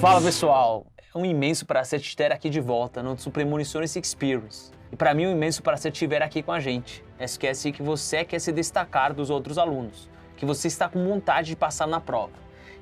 Fala pessoal, é um imenso prazer te ter aqui de volta no Premonições Experience. E para mim é um imenso prazer te tiver aqui com a gente. Esquece que você quer se destacar dos outros alunos, que você está com vontade de passar na prova.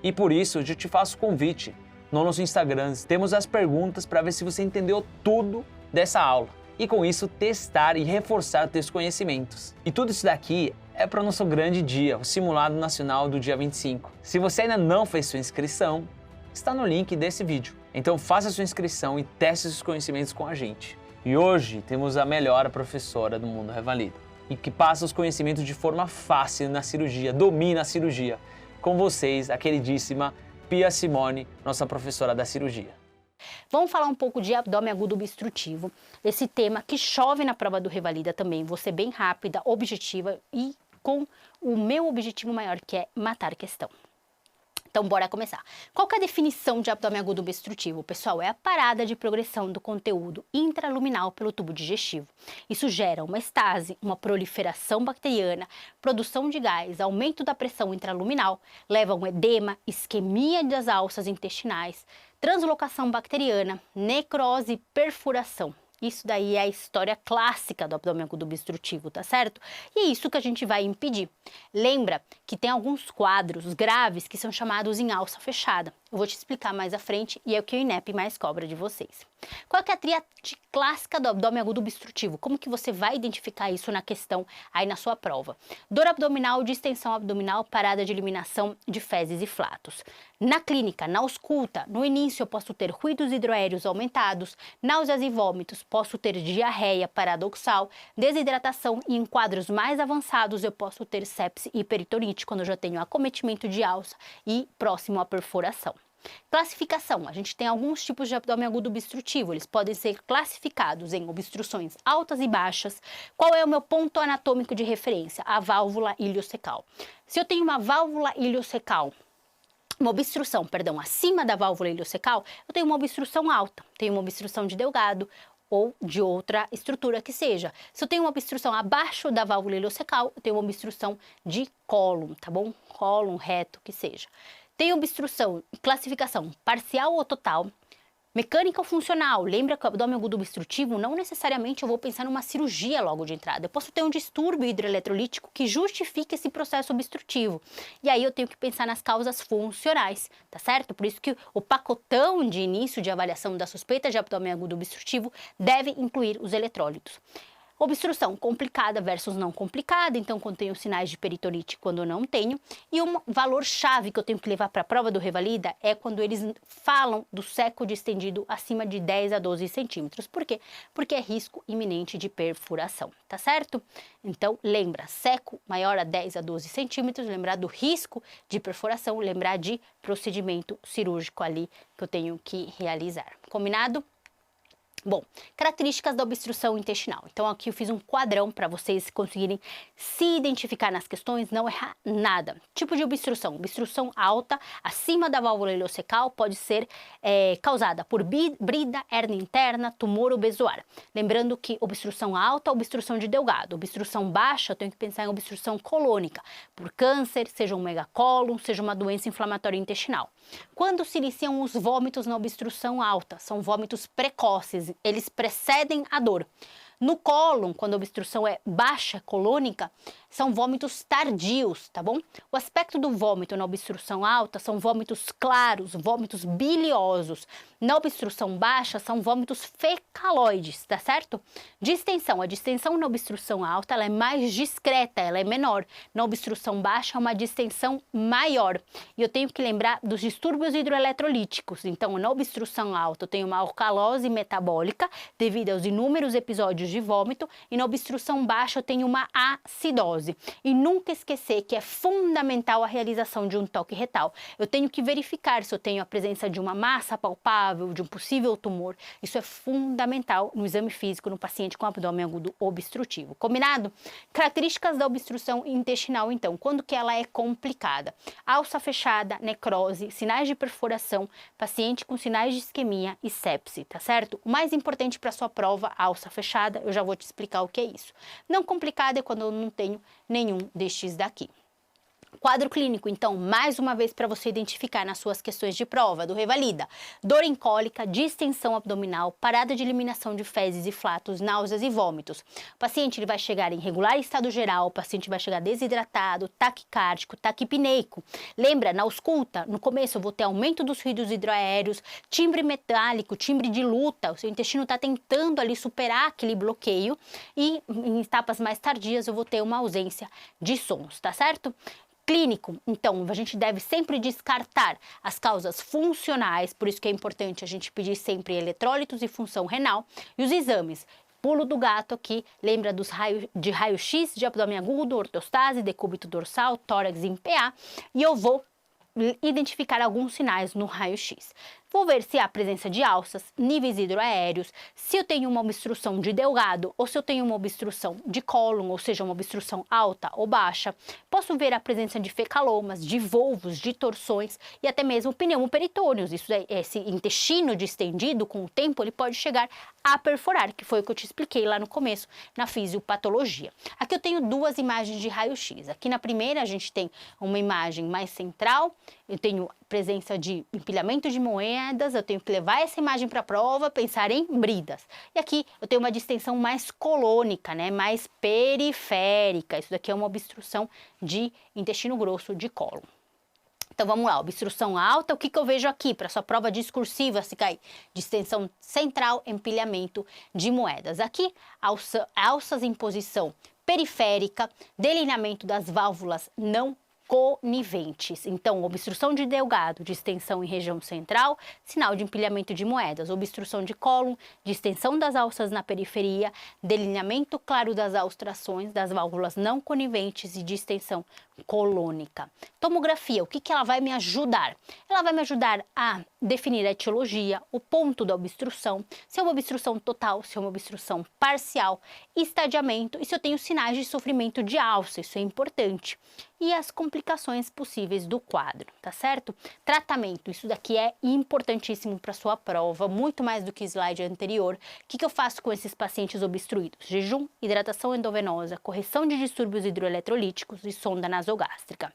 E por isso eu te faço convite. No nosso Instagram temos as perguntas para ver se você entendeu tudo dessa aula. E com isso testar e reforçar teus conhecimentos. E tudo isso daqui é para o nosso grande dia, o Simulado Nacional do dia 25. Se você ainda não fez sua inscrição, está no link desse vídeo. Então faça sua inscrição e teste seus conhecimentos com a gente. E hoje temos a melhor professora do mundo Revalida e que passa os conhecimentos de forma fácil na cirurgia, domina a cirurgia. Com vocês, a queridíssima Pia Simone, nossa professora da cirurgia. Vamos falar um pouco de abdômen agudo obstrutivo, esse tema que chove na prova do Revalida também. Vou ser bem rápida, objetiva e com o meu objetivo maior, que é matar a questão. Então, bora começar. Qual que é a definição de abdômen agudo obstrutivo? Pessoal, é a parada de progressão do conteúdo intraluminal pelo tubo digestivo. Isso gera uma estase, uma proliferação bacteriana, produção de gás, aumento da pressão intraluminal, leva a um edema, isquemia das alças intestinais, translocação bacteriana, necrose e perfuração. Isso daí é a história clássica do abdômen agudo obstrutivo, tá certo? E é isso que a gente vai impedir. Lembra que tem alguns quadros graves que são chamados em alça fechada. Eu vou te explicar mais à frente e é o que o INEP mais cobra de vocês. Qual que é a tríade clássica do abdômen agudo obstrutivo? Como que você vai identificar isso na questão aí na sua prova? Dor abdominal, distensão abdominal, parada de eliminação de fezes e flatos. Na clínica, na ausculta, no início eu posso ter ruídos hidroaéreos aumentados, náuseas e vômitos, posso ter diarreia paradoxal, desidratação e em quadros mais avançados eu posso ter sepse e peritonite quando eu já tenho acometimento de alça e próximo à perfuração. Classificação, a gente tem alguns tipos de abdômen agudo obstrutivo, eles podem ser classificados em obstruções altas e baixas. Qual é o meu ponto anatômico de referência? A válvula iliocecal. Se eu tenho uma válvula iliocecal, uma obstrução, perdão, acima da válvula iliocecal, eu tenho uma obstrução alta, tenho uma obstrução de Delgado ou de outra estrutura que seja. Se eu tenho uma obstrução abaixo da válvula iliocecal, eu tenho uma obstrução de cólon, tá bom? Cólon, reto, que seja. Tem obstrução, classificação parcial ou total, mecânica ou funcional. Lembra que o abdômen agudo obstrutivo não necessariamente eu vou pensar numa cirurgia logo de entrada. Eu posso ter um distúrbio hidroeletrolítico que justifique esse processo obstrutivo. E aí eu tenho que pensar nas causas funcionais, tá certo? Por isso que o pacotão de início de avaliação da suspeita de abdômen agudo obstrutivo deve incluir os eletrólitos. Obstrução complicada versus não complicada, então quando tenho sinais de peritonite, quando eu não tenho. E um valor-chave que eu tenho que levar para a prova do Revalida é quando eles falam do seco distendido acima de 10 a 12 centímetros. Por quê? Porque é risco iminente de perfuração, tá certo? Então lembra, seco maior a 10 a 12 centímetros, lembrar do risco de perfuração, lembrar de procedimento cirúrgico ali que eu tenho que realizar. Combinado? Bom, características da obstrução intestinal. Então aqui eu fiz um quadrão para vocês conseguirem se identificar nas questões, não errar nada. Tipo de obstrução. Obstrução alta, acima da válvula ileocecal, pode ser causada por brida, hérnia interna, tumor ou bezoar. Lembrando que obstrução alta, obstrução de Delgado. Obstrução baixa, eu tenho que pensar em obstrução colônica, por câncer, seja um megacólon, seja uma doença inflamatória intestinal. Quando se iniciam os vômitos na obstrução alta? São vômitos precoces, eles precedem a dor. No cólon, quando a obstrução é baixa, colônica, são vômitos tardios, tá bom? O aspecto do vômito na obstrução alta são vômitos claros, vômitos biliosos. Na obstrução baixa, são vômitos fecaloides, tá certo? Distensão. A distensão na obstrução alta, ela é mais discreta, ela é menor. Na obstrução baixa, é uma distensão maior. E eu tenho que lembrar dos distúrbios hidroeletrolíticos. Então, na obstrução alta, eu tenho uma alcalose metabólica, devido aos inúmeros episódios de vômito, e na obstrução baixa eu tenho uma acidose. E nunca esquecer que é fundamental a realização de um toque retal. Eu tenho que verificar se eu tenho a presença de uma massa palpável, de um possível tumor. Isso é fundamental no exame físico no paciente com abdômen agudo obstrutivo. Combinado? Características da obstrução intestinal, então, quando que ela é complicada? Alça fechada, necrose, sinais de perfuração, paciente com sinais de isquemia e sepse, tá certo? O mais importante para sua prova, alça fechada, eu já vou te explicar o que é isso. Não complicada é quando eu não tenho nenhum destes daqui. Quadro clínico, então, mais uma vez para você identificar nas suas questões de prova do Revalida: dor em cólica, distensão abdominal, parada de eliminação de fezes e flatos, náuseas e vômitos. O paciente ele vai chegar em regular estado geral, o paciente vai chegar desidratado, taquicárdico, taquipneico. Lembra, na ausculta, no começo eu vou ter aumento dos ruídos hidroaéreos, timbre metálico, timbre de luta, o seu intestino está tentando ali superar aquele bloqueio e em etapas mais tardias eu vou ter uma ausência de sons, tá certo? Clínico, então, a gente deve sempre descartar as causas funcionais, por isso que é importante a gente pedir sempre eletrólitos e função renal, e os exames. Pulo do gato aqui, lembra dos raio-x de abdômen agudo, ortostase, decúbito dorsal, tórax em PA, e eu vou identificar alguns sinais no raio-x. Vou ver se há presença de alças, níveis hidroaéreos, se eu tenho uma obstrução de delgado ou se eu tenho uma obstrução de cólon, ou seja, uma obstrução alta ou baixa. Posso ver a presença de fecalomas, de volvos, de torções e até mesmo pneumoperitôneos. Isso é, esse intestino distendido, com o tempo, ele pode chegar a perforar, que foi o que eu te expliquei lá no começo, na fisiopatologia. Aqui eu tenho duas imagens de raio-x. Aqui na primeira a gente tem uma imagem mais central, eu tenho presença de empilhamento de moedas, eu tenho que levar essa imagem para a prova, pensar em bridas. E aqui eu tenho uma distensão mais colônica, né, mais periférica. Isso daqui é uma obstrução de intestino grosso de cólon. Então vamos lá, obstrução alta, o que eu vejo aqui para sua prova discursiva se cair? Distensão central, empilhamento de moedas. Aqui, alças em posição periférica, delineamento das válvulas não coniventes. Então, obstrução de delgado, distensão em região central, sinal de empilhamento de moedas, obstrução de cólon, distensão das alças na periferia, delineamento claro das austrações, das válvulas não coniventes e distensão colônica. Tomografia, o que ela vai me ajudar? Ela vai me ajudar a definir a etiologia, o ponto da obstrução, se é uma obstrução total, se é uma obstrução parcial, estadiamento e se eu tenho sinais de sofrimento de alça, isso é importante. E as complicações possíveis do quadro, tá certo? Tratamento, isso daqui é importantíssimo para sua prova, muito mais do que o slide anterior. O que eu faço com esses pacientes obstruídos? Jejum, hidratação endovenosa, correção de distúrbios hidroeletrolíticos e sonda nasogástrica.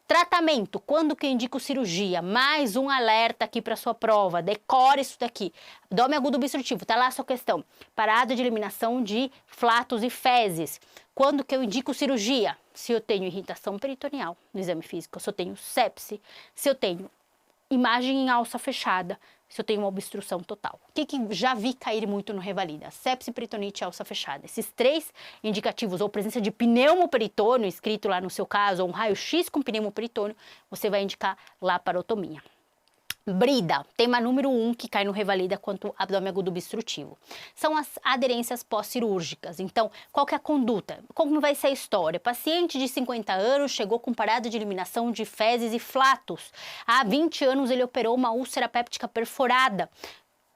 Tratamento, quando que eu indico cirurgia? Mais um alerta aqui para sua prova, decore isso daqui. Abdômen agudo obstrutivo, tá lá a sua questão. Parada de eliminação de flatos e fezes. Quando que eu indico cirurgia? Se eu tenho irritação peritoneal no exame físico, se eu tenho sepse, se eu tenho imagem em alça fechada, se eu tenho uma obstrução total. O que já vi cair muito no Revalida? Sepse, peritonite e alça fechada. Esses três indicativos, ou presença de pneumoperitônio, escrito lá no seu caso, ou um raio-x com pneumoperitônio, você vai indicar laparotomia. Brida, tema número 1 que cai no Revalida quanto abdômen agudo obstrutivo. São as aderências pós-cirúrgicas. Então, qual que é a conduta? Como vai ser a história? Paciente de 50 anos chegou com parada de eliminação de fezes e flatos. Há 20 anos ele operou uma úlcera péptica perforada.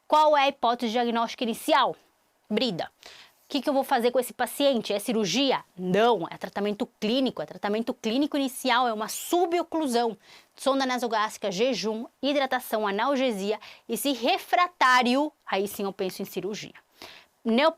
Qual é a hipótese diagnóstica inicial? Brida. O que eu vou fazer com esse paciente? É cirurgia? Não, é tratamento clínico. É tratamento clínico inicial, é uma suboclusão. Sonda nasogástrica, jejum, hidratação, analgesia. E se refratário, aí sim eu penso em cirurgia.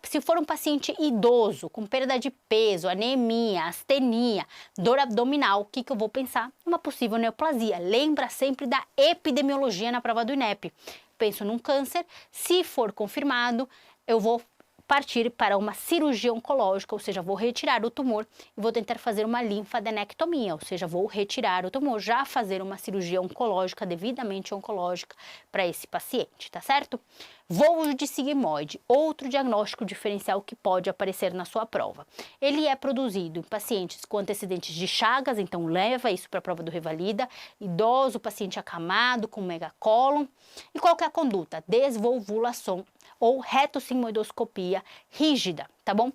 Se for um paciente idoso, com perda de peso, anemia, astenia, dor abdominal, o que eu vou pensar? Uma possível neoplasia. Lembra sempre da epidemiologia na prova do INEP. Penso num câncer, se for confirmado, eu vou partir para uma cirurgia oncológica, ou seja, vou retirar o tumor e vou tentar fazer uma linfadenectomia, ou seja, vou retirar o tumor, já fazer uma cirurgia oncológica, devidamente oncológica, para esse paciente, tá certo? Voo de sigmoide, outro diagnóstico diferencial que pode aparecer na sua prova. Ele é produzido em pacientes com antecedentes de Chagas, então leva isso para a prova do Revalida, idoso, paciente acamado, com megacólon. E qual que é a conduta? Desvolvulação ou retossigmoidoscopia rígida, tá bom?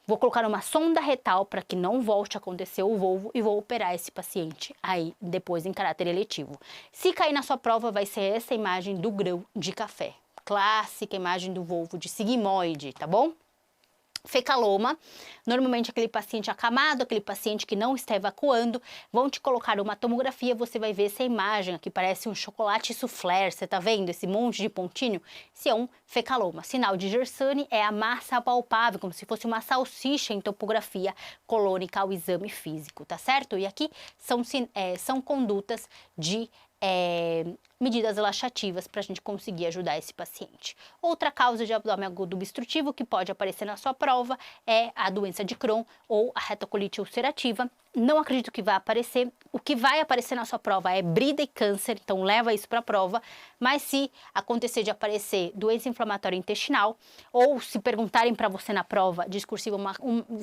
Vou colocar uma sonda retal para que não volte a acontecer o volvo e vou operar esse paciente aí depois em caráter eletivo. Se cair na sua prova, vai ser essa imagem do grão de café. Clássica imagem do volvo de sigmoide, tá bom? Fecaloma, normalmente aquele paciente acamado, aquele paciente que não está evacuando, vão te colocar uma tomografia, você vai ver essa imagem aqui, parece um chocolate soufflé, você tá vendo esse monte de pontinho? Esse é um fecaloma. Sinal de Gersony é a massa palpável, como se fosse uma salsicha em topografia colônica ao exame físico, tá certo? E aqui são condutas de medidas laxativas para a gente conseguir ajudar esse paciente. Outra causa de abdômen agudo obstrutivo que pode aparecer na sua prova é a doença de Crohn ou a retocolite ulcerativa. Não acredito que vai aparecer. O que vai aparecer na sua prova é brida e câncer, então leva isso para a prova. Mas se acontecer de aparecer doença inflamatória intestinal, ou se perguntarem para você na prova discursiva,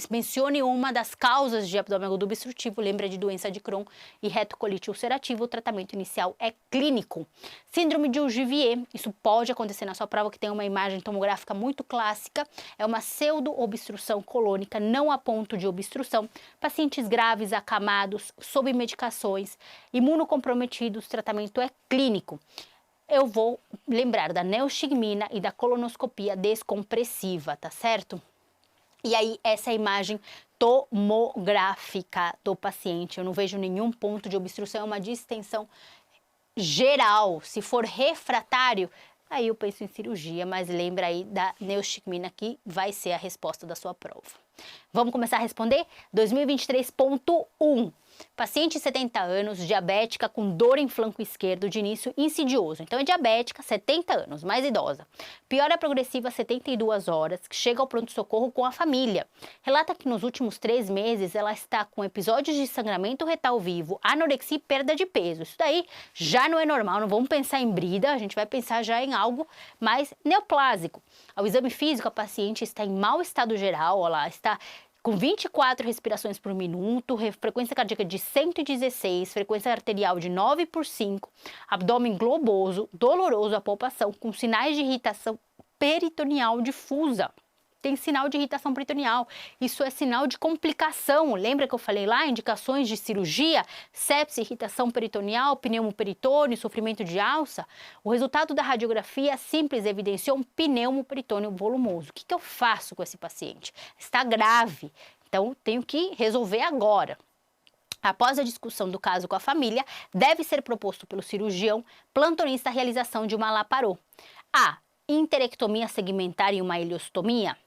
mencione uma das causas de abdômen agudo obstrutivo, lembra de doença de Crohn e retocolite ulcerativa, o tratamento inicial é clínico. Síndrome de Ogivier, isso pode acontecer na sua prova, que tem uma imagem tomográfica muito clássica, é uma pseudo-obstrução colônica, não a ponto de obstrução. Pacientes graves, acamados, sob medicações, imunocomprometidos, tratamento é clínico. Eu vou lembrar da neostigmina e da colonoscopia descompressiva, tá certo? E aí, essa é a imagem tomográfica do paciente. Eu não vejo nenhum ponto de obstrução, é uma distensão geral. Se for refratário, aí eu penso em cirurgia, mas lembra aí da neostigmina que vai ser a resposta da sua prova. Vamos começar a responder? 2023.1. Paciente 70 anos, diabética com dor em flanco esquerdo de início insidioso. Então é diabética, 70 anos, mais idosa. Piora progressiva 72 horas, que chega ao pronto-socorro com a família. Relata que nos últimos 3 meses ela está com episódios de sangramento retal vivo, anorexia e perda de peso. Isso daí já não é normal, não vamos pensar em brida, a gente vai pensar já em algo mais neoplásico. Ao exame físico, a paciente está em mau estado geral, ela está com 24 respirações por minuto, frequência cardíaca de 116, frequência arterial de 9/5, abdômen globoso, doloroso à palpação, com sinais de irritação peritoneal difusa. Tem sinal de irritação peritoneal, isso é sinal de complicação. Lembra que eu falei lá, indicações de cirurgia, sepse, irritação peritoneal, pneumoperitônio, sofrimento de alça? O resultado da radiografia simples evidenciou um pneumoperitônio volumoso. O que eu faço com esse paciente? Está grave, então tenho que resolver agora. Após a discussão do caso com a família, deve ser proposto pelo cirurgião plantonista a realização de uma laparô. A. Interectomia segmentar e uma ileostomia.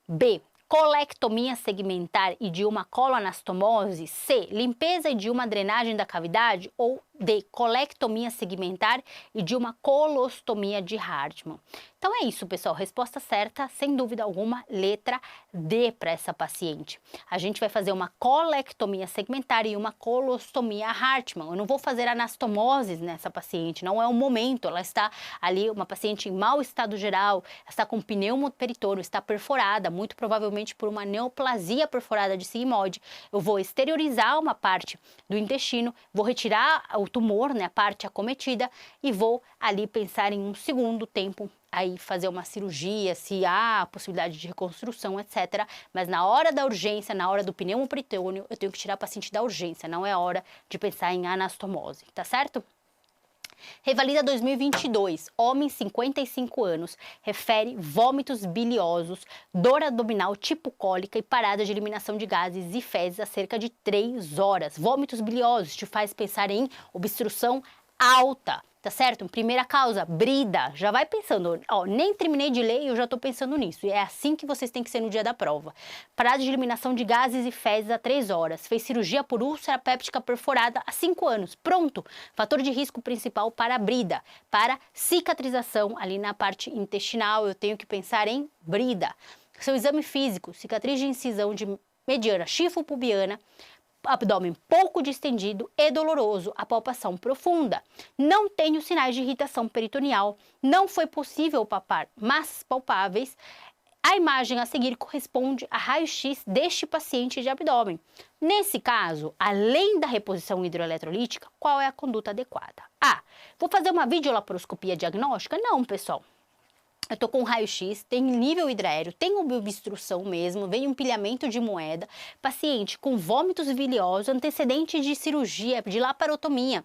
B. Colectomia segmentar e de uma coloanastomose. C. Limpeza e de uma drenagem da cavidade. Ou D. Colectomia segmentar e de uma colostomia de Hartmann. Então é isso, pessoal. Resposta certa, sem dúvida alguma, letra D para essa paciente. A gente vai fazer uma colectomia segmentar e uma colostomia Hartmann. Eu não vou fazer anastomoses nessa paciente, não é o momento. Ela está ali, uma paciente em mau estado geral, está com pneumoperitônio, está perforada, muito provavelmente por uma neoplasia perforada de sigmoide. Eu vou exteriorizar uma parte do intestino, vou retirar o tumor, né, a parte acometida, e vou ali pensar em um segundo tempo, aí fazer uma cirurgia, se há possibilidade de reconstrução, etc. Mas na hora da urgência, na hora do pneumoperitônio, eu tenho que tirar a paciente da urgência, não é hora de pensar em anastomose, tá certo? Revalida 2022, homem 55 anos, refere vômitos biliosos, dor abdominal tipo cólica e parada de eliminação de gases e fezes há cerca de 3 horas. Vômitos biliosos te faz pensar em obstrução alta, tá certo? Primeira causa, brida. Já vai pensando, ó, nem terminei de ler e eu já tô pensando nisso. E é assim que vocês têm que ser no dia da prova. Parada de eliminação de gases e fezes há 3 horas. Fez cirurgia por úlcera péptica perforada há 5 anos. Pronto. Fator de risco principal para a brida. Para cicatrização ali na parte intestinal, eu tenho que pensar em brida. Seu exame físico, cicatriz de incisão de mediana chifopubiana, abdômen pouco distendido e doloroso, a palpação profunda. Não tenho sinais de irritação peritoneal, não foi possível palpar massas palpáveis. A imagem a seguir corresponde a raio-x deste paciente de abdômen. Nesse caso, além da reposição hidroeletrolítica, qual é a conduta adequada? Vou fazer uma videolaparoscopia diagnóstica? Não, pessoal. Eu tô com raio-x, tem nível hidroaéreo, tem obstrução mesmo, vem um empilhamento de moeda, paciente com vômitos biliosos, antecedente de cirurgia, de laparotomia,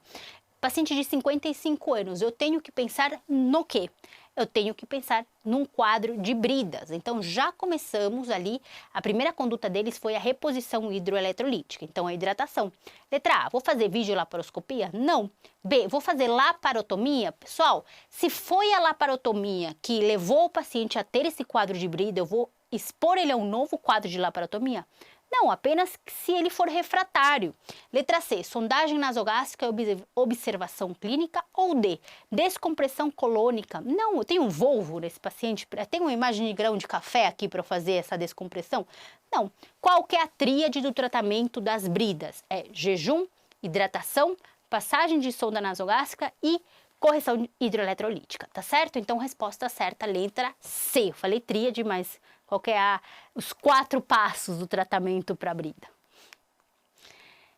paciente de 55 anos, eu tenho que pensar no quê? eu tenho que pensar num quadro de bridas. Então, já começamos ali, a primeira conduta deles foi a reposição hidroeletrolítica, então a hidratação. Letra A, vou fazer videolaparoscopia? Não. B, vou fazer laparotomia? Pessoal, se foi a laparotomia que levou o paciente a ter esse quadro de brida, eu vou expor ele a um novo quadro de laparotomia? Não, apenas se ele for refratário. Letra C, sondagem nasogástrica e observação clínica. Ou D, descompressão colônica. Não, eu tenho um Volvo nesse paciente, tem uma imagem de grão de café aqui para fazer essa descompressão? Não. Qual que é a tríade do tratamento das bridas? É jejum, hidratação, passagem de sonda nasogástrica e correção hidroeletrolítica, tá certo? Então, resposta certa, letra C. Eu falei tríade, mas qual que é os 4 passos do tratamento para a brida?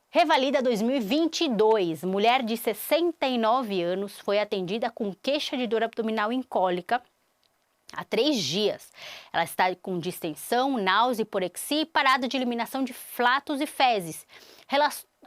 Revalida 2022. Mulher de 69 anos foi atendida com queixa de dor abdominal em cólica há 3 dias. Ela está com distensão, náusea, hiporexia e parada de eliminação de flatos e fezes.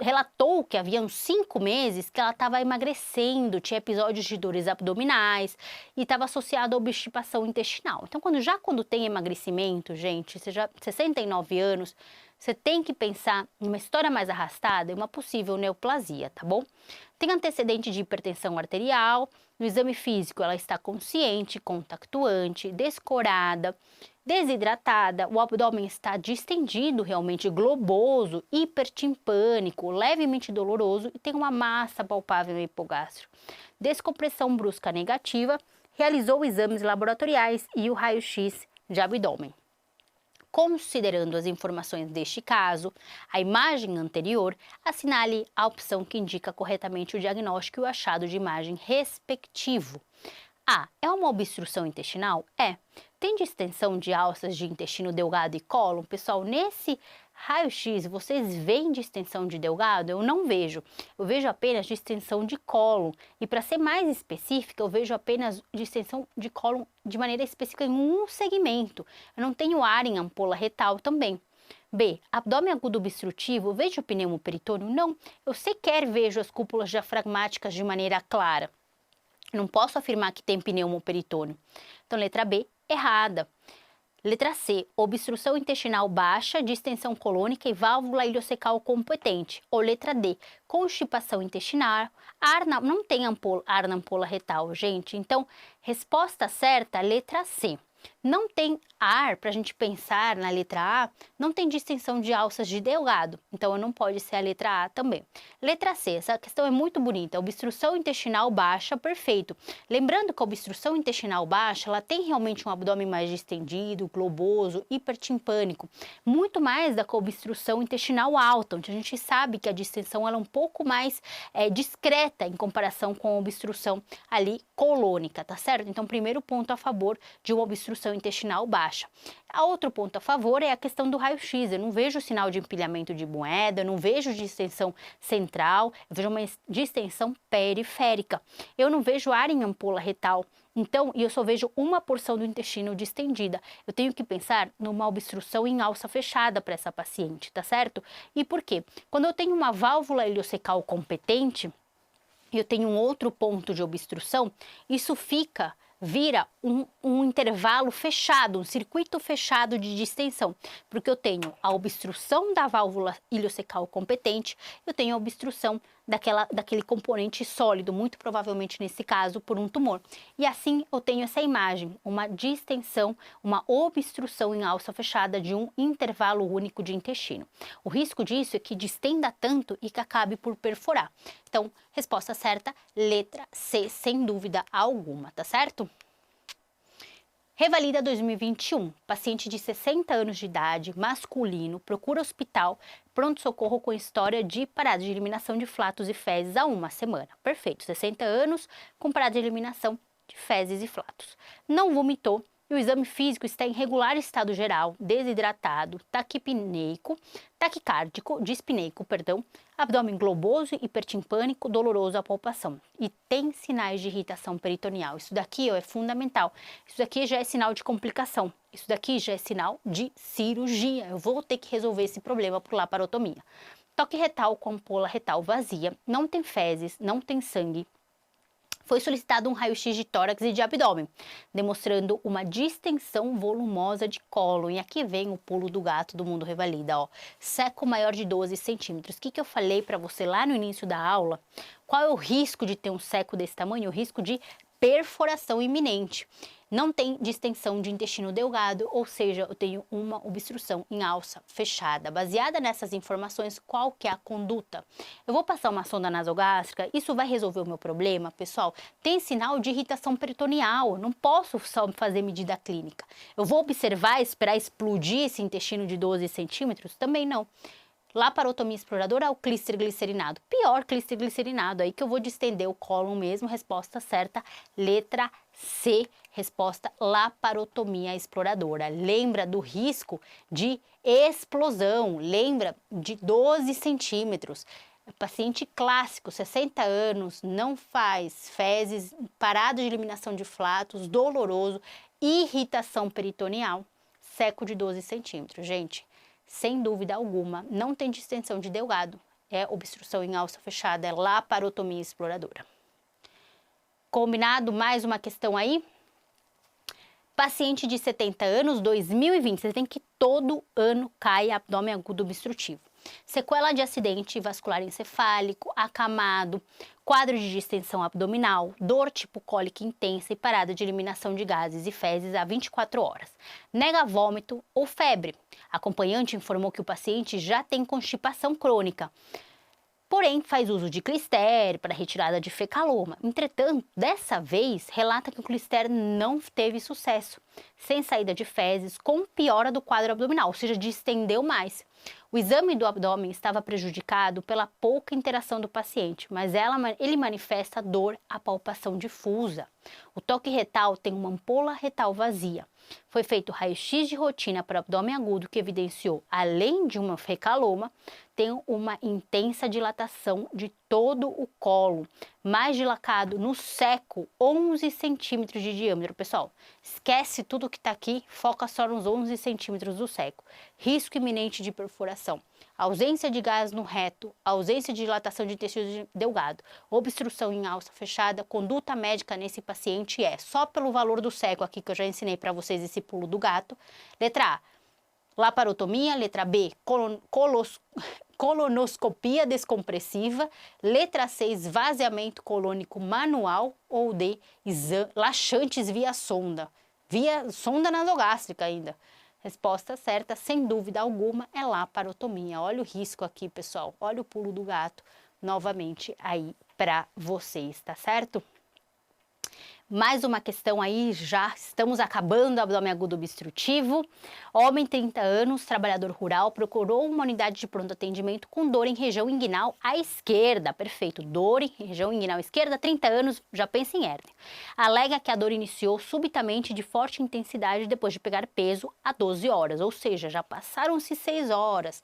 Relatou que havia uns 5 meses que ela estava emagrecendo, tinha episódios de dores abdominais e estava associado à obstipação intestinal. Então, quando tem emagrecimento, gente, você já 69 anos, você tem que pensar em uma história mais arrastada e uma possível neoplasia, tá bom? Tem antecedente de hipertensão arterial, no exame físico ela está consciente, contactuante, descorada, desidratada, o abdômen está distendido, realmente globoso, hipertimpânico, levemente doloroso e tem uma massa palpável no hipogástrio. Descompressão brusca negativa, realizou exames laboratoriais e o raio-x de abdômen. Considerando as informações deste caso, a imagem anterior, assinale a opção que indica corretamente o diagnóstico e o achado de imagem respectivo. A. É uma obstrução intestinal? É. Tem distensão de alças de intestino delgado e cólon? Pessoal, nesse raio-x, vocês veem distensão de delgado? Eu não vejo. Eu vejo apenas distensão de cólon. E para ser mais específica, eu vejo apenas distensão de cólon de maneira específica em um segmento. Eu não tenho ar em ampola retal também. B. Abdômen agudo obstrutivo, vejo o pneumoperitônio? Não. Eu sequer vejo as cúpulas diafragmáticas de maneira clara. Não posso afirmar que tem pneumoperitônio. Então, letra B, errada. Letra C, obstrução intestinal baixa, distensão colônica e válvula ileocecal competente. Ou letra D, constipação intestinal, não tem ar na ampola retal, gente. Então, resposta certa, letra C. Não tem ar, para a gente pensar na letra A, não tem distensão de alças de delgado, então não pode ser a letra A também. Letra C, essa questão é muito bonita, obstrução intestinal baixa, perfeito. Lembrando que a obstrução intestinal baixa, ela tem realmente um abdômen mais distendido, globoso, hipertimpânico, muito mais da que a obstrução intestinal alta, onde a gente sabe que a distensão ela é um pouco mais discreta em comparação com a obstrução ali colônica, tá certo? Então, primeiro ponto a favor de uma obstrução intestinal baixa. A outro ponto a favor é a questão do raio-x. Eu não vejo sinal de empilhamento de moeda, eu não vejo distensão central, eu vejo uma distensão periférica. Eu não vejo ar em ampola retal. Então, eu só vejo uma porção do intestino distendida. Eu tenho que pensar numa obstrução em alça fechada para essa paciente, tá certo? E por quê? Quando eu tenho uma válvula ileocecal competente, eu tenho um outro ponto de obstrução, isso vira um intervalo fechado, um circuito fechado de distensão, porque eu tenho a obstrução da válvula ileocecal competente, eu tenho a obstrução daquele componente sólido, muito provavelmente nesse caso por um tumor. E assim eu tenho essa imagem, uma distensão, uma obstrução em alça fechada de um intervalo único de intestino. O risco disso é que distenda tanto e que acabe por perfurar. Então, resposta certa, letra C, sem dúvida alguma, tá certo? Revalida 2021. Paciente de 60 anos de idade, masculino, procura hospital, pronto-socorro com história de parada de eliminação de flatos e fezes há 1 semana. Perfeito, 60 anos com parada de eliminação de fezes e flatos. Não vomitou e o exame físico está em regular estado geral, desidratado, dispneico, abdômen globoso, hipertimpânico, doloroso à palpação e tem sinais de irritação peritoneal. Isso daqui é fundamental. Isso daqui já é sinal de complicação. Isso daqui já é sinal de cirurgia. Eu vou ter que resolver esse problema por laparotomia. Toque retal com ampola retal vazia, não tem fezes, não tem sangue. Foi solicitado um raio-x de tórax e de abdômen, demonstrando uma distensão volumosa de cólon. E aqui vem o pulo do gato do mundo revalida, ó. Seco maior de 12 centímetros. O que eu falei para você lá no início da aula? Qual é o risco de ter um seco desse tamanho? O risco de perfuração iminente. Não tem distensão de intestino delgado, ou seja, eu tenho uma obstrução em alça fechada. Baseada nessas informações, qual que é a conduta? Eu vou passar uma sonda nasogástrica, isso vai resolver o meu problema, pessoal? Tem sinal de irritação peritoneal, não posso só fazer medida clínica. Eu vou observar, esperar explodir esse intestino de 12 centímetros? Também não. Laparotomia exploradora ou clíster glicerinado? Pior, clíster glicerinado, aí que eu vou distender o cólon mesmo. Resposta certa, letra C, resposta laparotomia exploradora. Lembra do risco de explosão, lembra de 12 centímetros. Paciente clássico, 60 anos, não faz fezes, parado de eliminação de flatos, doloroso, irritação peritoneal, seco de 12 centímetros. Gente, sem dúvida alguma, não tem distensão de delgado, é obstrução em alça fechada, é laparotomia exploradora. Combinado? Mais uma questão aí? Paciente de 70 anos, 2020, você tem que todo ano cai abdômen agudo obstrutivo. Sequela de acidente vascular encefálico, acamado, quadro de distensão abdominal, dor tipo cólica intensa e parada de eliminação de gases e fezes a 24 horas. Nega vômito ou febre. Acompanhante informou que o paciente já tem constipação crônica. Porém, faz uso de clister para retirada de fecaloma. Entretanto, dessa vez, relata que o clister não teve sucesso, sem saída de fezes, com piora do quadro abdominal, ou seja, distendeu mais. O exame do abdômen estava prejudicado pela pouca interação do paciente, mas ele manifesta dor à palpação difusa. O toque retal tem uma ampola retal vazia. Foi feito raio-x de rotina para o abdômen agudo que evidenciou, além de uma fecaloma, tem uma intensa dilatação de todo o colo, mais dilatado no seco, 11 centímetros de diâmetro. Pessoal, esquece tudo que está aqui, foca só nos 11 centímetros do seco. Risco iminente de perfuração, ausência de gás no reto, ausência de dilatação de intestino delgado, obstrução em alça fechada. Conduta médica nesse paciente é, só pelo valor do seco aqui que eu já ensinei para vocês esse pulo do gato. Letra A, laparotomia. Letra B, colonoscopia descompressiva. Letra C, esvaziamento colônico manual. Ou D, laxantes via sonda nasogástrica ainda. Resposta certa, sem dúvida alguma, é laparotomia. Olha o risco aqui, pessoal. Olha o pulo do gato novamente aí para vocês, tá certo? Mais uma questão aí, já estamos acabando, abdômen agudo obstrutivo. Homem, 30 anos, trabalhador rural, procurou uma unidade de pronto atendimento com dor em região inguinal à esquerda. Perfeito, dor em região inguinal esquerda, 30 anos, já pensa em hérnia. Alega que a dor iniciou subitamente de forte intensidade depois de pegar peso há 12 horas, ou seja, já passaram-se 6 horas.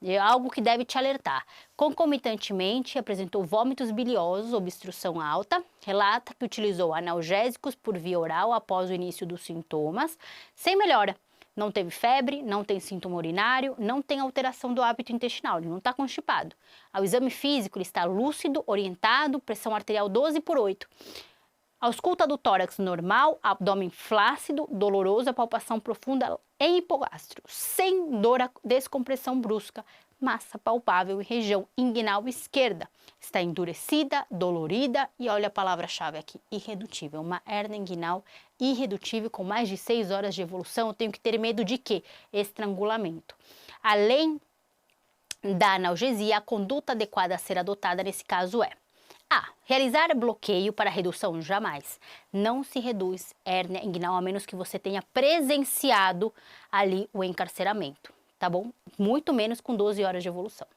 É algo que deve te alertar. Concomitantemente, apresentou vômitos biliosos, obstrução alta, relata que utilizou analgésicos por via oral após o início dos sintomas, sem melhora. Não teve febre, não tem sintoma urinário, não tem alteração do hábito intestinal, ele não está constipado. Ao exame físico, ele está lúcido, orientado, pressão arterial 12/8. Ausculta do tórax normal, abdômen flácido, doloroso, a palpação profunda em hipogastro, sem dor, descompressão brusca, massa palpável em região inguinal esquerda. Está endurecida, dolorida e olha a palavra-chave aqui, irredutível. Uma hérnia inguinal irredutível com mais de 6 horas de evolução. Eu tenho que ter medo de quê? Estrangulamento. Além da analgesia, a conduta adequada a ser adotada nesse caso é: A. Realizar bloqueio para redução jamais. Não se reduz hérnia inguinal a menos que você tenha presenciado ali o encarceramento, tá bom? Muito menos com 12 horas de evolução.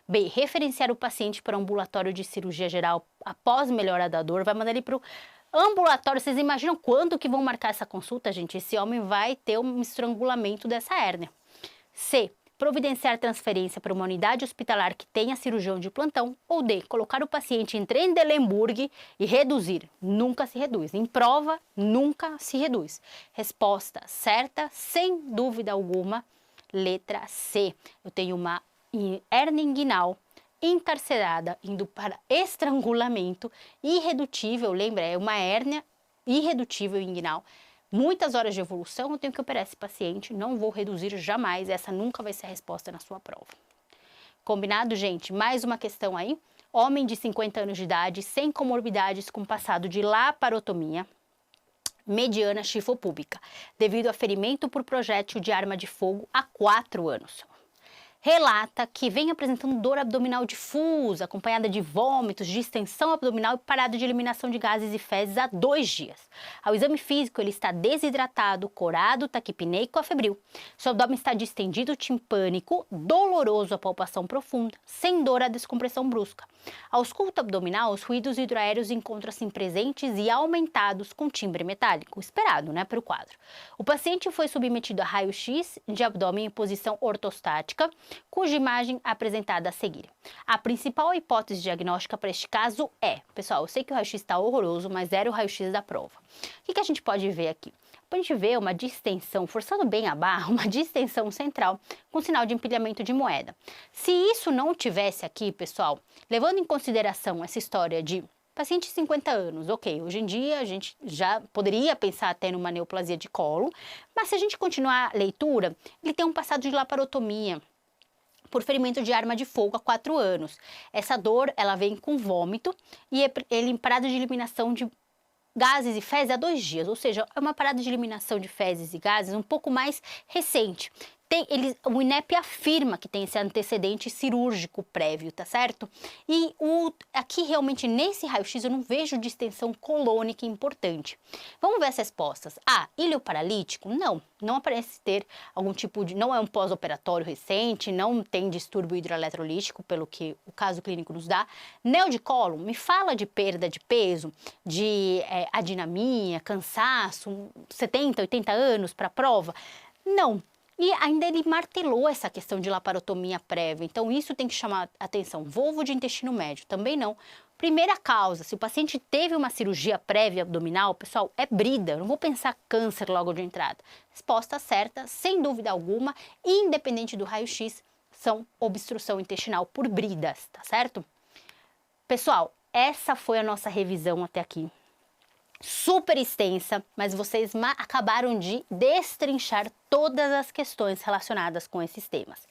B. Referenciar o paciente para o ambulatório de cirurgia geral após melhora da dor. Vai mandar ele para o ambulatório. Vocês imaginam quanto que vão marcar essa consulta, gente? Esse homem vai ter um estrangulamento dessa hérnia. C. Providenciar transferência para uma unidade hospitalar que tenha cirurgião de plantão. Ou D, colocar o paciente em Trendelenburg e reduzir. Nunca se reduz. Em prova, nunca se reduz. Resposta certa, sem dúvida alguma, letra C. Eu tenho uma hérnia inguinal encarcerada, indo para estrangulamento irredutível, lembra, é uma hérnia irredutível inguinal. Muitas horas de evolução, eu tenho que operar esse paciente, não vou reduzir jamais, essa nunca vai ser a resposta na sua prova. Combinado, gente? Mais uma questão aí. Homem de 50 anos de idade, sem comorbidades, com passado de laparotomia mediana chifopúbica, devido a ferimento por projétil de arma de fogo há 4 anos. Relata que vem apresentando dor abdominal difusa, acompanhada de vômitos, distensão abdominal e parada de eliminação de gases e fezes há 2 dias. Ao exame físico, ele está desidratado, corado, taquipneico, afebril. Seu abdômen está distendido, timpânico, doloroso à palpação profunda, sem dor à descompressão brusca. A ausculta abdominal, os ruídos hidroaéreos encontram-se presentes e aumentados com timbre metálico, esperado, para o quadro. O paciente foi submetido a raio-x de abdômen em posição ortostática, cuja imagem é apresentada a seguir. A principal hipótese diagnóstica para este caso é, pessoal, eu sei que o raio-x está horroroso, mas era o raio-x da prova. O que a gente pode ver aqui? A gente vê uma distensão, forçando bem a barra, uma distensão central com sinal de empilhamento de moeda. Se isso não tivesse aqui, pessoal, levando em consideração essa história de paciente de 50 anos, ok, hoje em dia a gente já poderia pensar até numa neoplasia de colo, mas se a gente continuar a leitura, ele tem um passado de laparotomia por ferimento de arma de fogo há 4 anos. Essa dor, ela vem com vômito e ele parada de eliminação de gases e fezes há 2 dias, ou seja, é uma parada de eliminação de fezes e gases um pouco mais recente. O INEP afirma que tem esse antecedente cirúrgico prévio, tá certo? E aqui realmente nesse raio-x eu não vejo distensão colônica importante. Vamos ver as respostas. Ilioparalítico? Não aparece ter algum tipo de... Não é um pós-operatório recente, não tem distúrbio hidroeletrolítico, pelo que o caso clínico nos dá. Neo de cólon, me fala de perda de peso, de adinamia, cansaço, 70, 80 anos para a prova? Não. E ainda ele martelou essa questão de laparotomia prévia, então isso tem que chamar atenção. Volvo de intestino médio, também não. Primeira causa, se o paciente teve uma cirurgia prévia abdominal, pessoal, é brida, não vou pensar câncer logo de entrada. Resposta certa, sem dúvida alguma, independente do raio-x, são obstrução intestinal por bridas, tá certo? Pessoal, essa foi a nossa revisão até aqui. Super extensa, mas vocês acabaram de destrinchar todas as questões relacionadas com esses temas.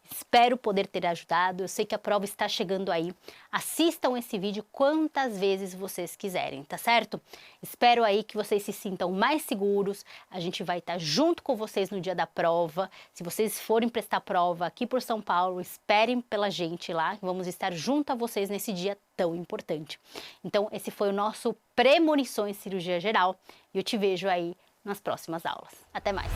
Espero poder ter ajudado, eu sei que a prova está chegando aí. Assistam esse vídeo quantas vezes vocês quiserem, tá certo? Espero aí que vocês se sintam mais seguros, a gente vai estar junto com vocês no dia da prova. Se vocês forem prestar prova aqui por São Paulo, esperem pela gente lá, vamos estar junto a vocês nesse dia tão importante. Então, esse foi o nosso Premonições Cirurgia Geral e eu te vejo aí nas próximas aulas. Até mais!